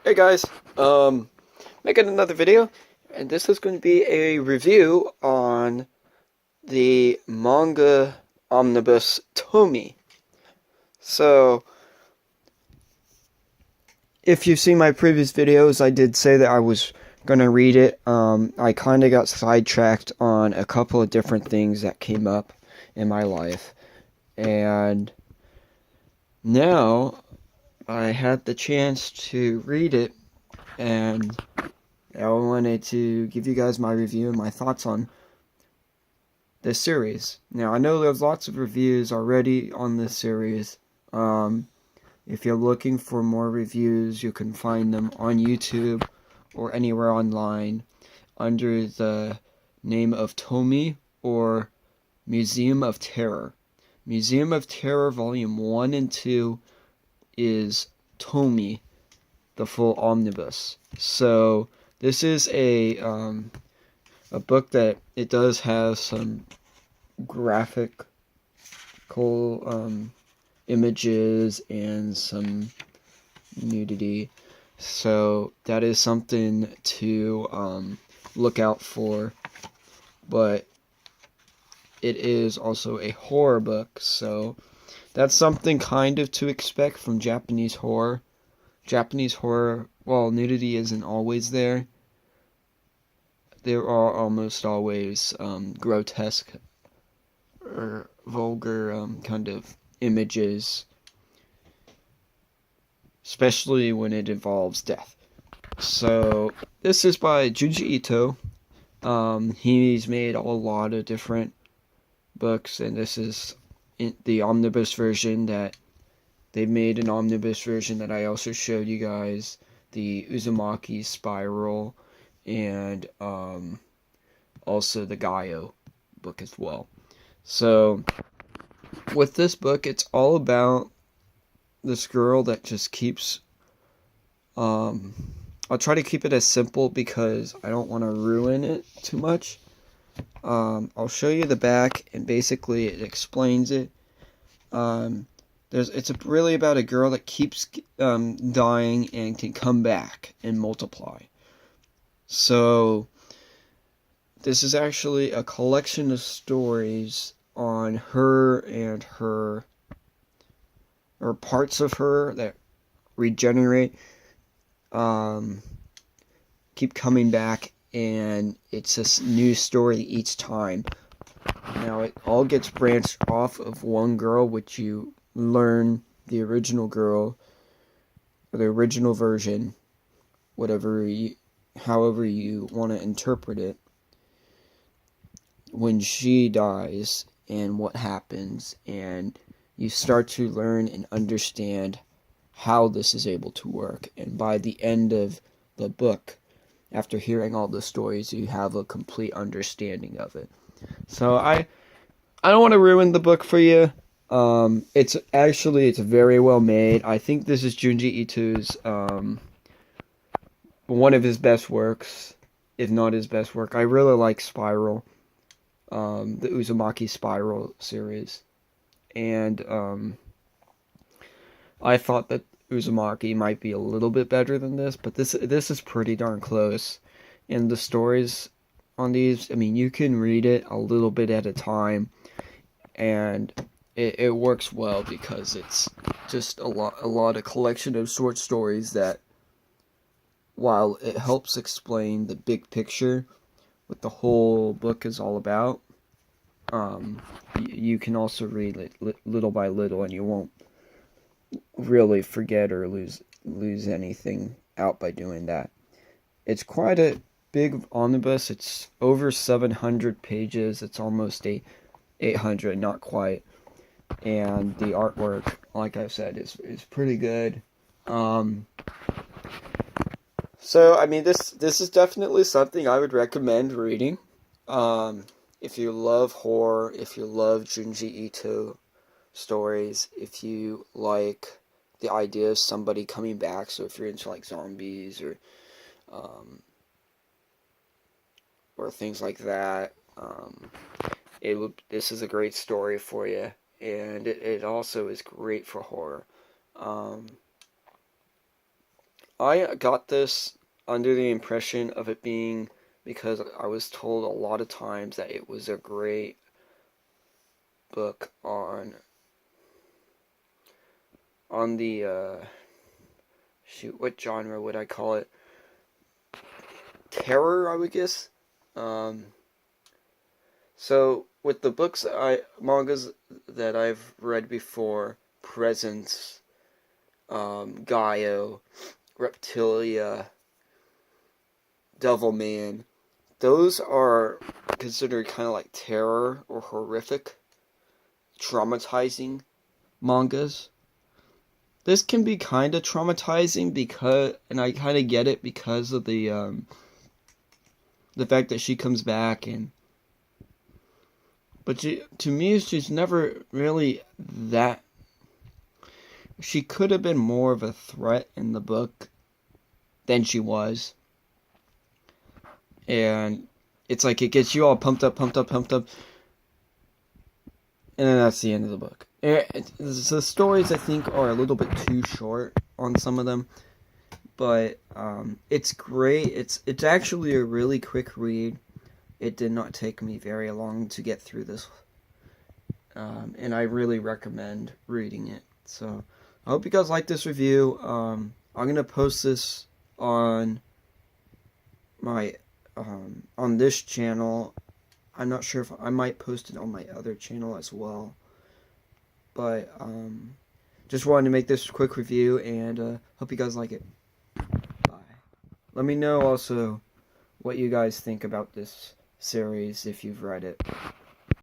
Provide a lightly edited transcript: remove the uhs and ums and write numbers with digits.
Hey guys, making another video, and this is going to be a review on the manga omnibus Tomie. So, if you've seen my previous videos, I did say that I was going to read it. I kind of got sidetracked on a couple of different things that came up in my life, and now I had the chance to read it, and I wanted to give you guys my review and my thoughts on this series. Now, I know there's lots of reviews already on this series. If you're looking for more reviews, you can find them on YouTube or anywhere online under the name of Tomie or Museum of Terror. Museum of Terror Volume 1 and 2 is Tomie, the full omnibus. So, this is a book that it does have some graphical images and some nudity, so that is something to look out for. But it is also a horror book, so that's something kind of to expect from Japanese horror. Japanese horror, while nudity isn't always there, there are almost always grotesque or vulgar kind of images, especially when it involves death. So this is by Junji Ito. He's made a lot of different books, and this is the omnibus version that they made. An omnibus version that I also showed you guys, the Uzumaki Spiral, and also the Gaio book as well. So with this book, it's all about this girl that just keeps I'll try to keep it as simple because I don't want to ruin it too much. I'll show you the back, and basically it explains it. It's really about a girl that keeps dying and can come back and multiply. So this is actually a collection of stories on her and her, or parts of her that regenerate, keep coming back, and it's a new story each time. Now, it all gets branched off of one girl, which you learn the original girl, or the original version, however you want to interpret it, when she dies and what happens, and you start to learn and understand how this is able to work. And by the end of the book, after hearing all the stories, you have a complete understanding of it. So I don't want to ruin the book for you. It's very well made. I think this is Junji Ito's one of his best works, if not his best work. I really like Spiral, the Uzumaki Spiral series, and I thought that Uzumaki might be a little bit better than this, but this is pretty darn close. And the stories on these, I mean, you can read it a little bit at a time, and it works well because it's just a lot of collection of short stories that, while it helps explain the big picture, what the whole book is all about, you can also read it little by little, and you won't really forget or lose anything out by doing that. It's quite a big omnibus. It's over 700 pages. It's almost 800, not quite. And the artwork, like I said, is pretty good. So I mean, this is definitely something I would recommend reading. If you love horror, if you love Junji Ito stories, if you like the idea of somebody coming back, so if you're into like zombies or things like that, this is a great story for you, and it also is great for horror. I got this under the impression of it being because I was told a lot of times that it was a great book on the shoot, what genre would I call it? Terror, I would guess. So with the mangas that I've read before, Presence, Gaio, Reptilia, Devilman, those are considered kind of like terror or horrific, traumatizing mangas. This can be kind of traumatizing and I kind of get it because of the fact that she comes back but to me, she's never really that. She could have been more of a threat in the book than she was. And it's like it gets you all pumped up. And then that's the end of the book. The stories, I think, are a little bit too short on some of them. But it's great. It's actually a really quick read. It did not take me very long to get through this. And I really recommend reading it. So I hope you guys like this review. I'm going to post this on my on this channel. I'm not sure if I might post it on my other channel as well. But just wanted to make this quick review, and hope you guys like it. Bye. Let me know also what you guys think about this series if you've read it.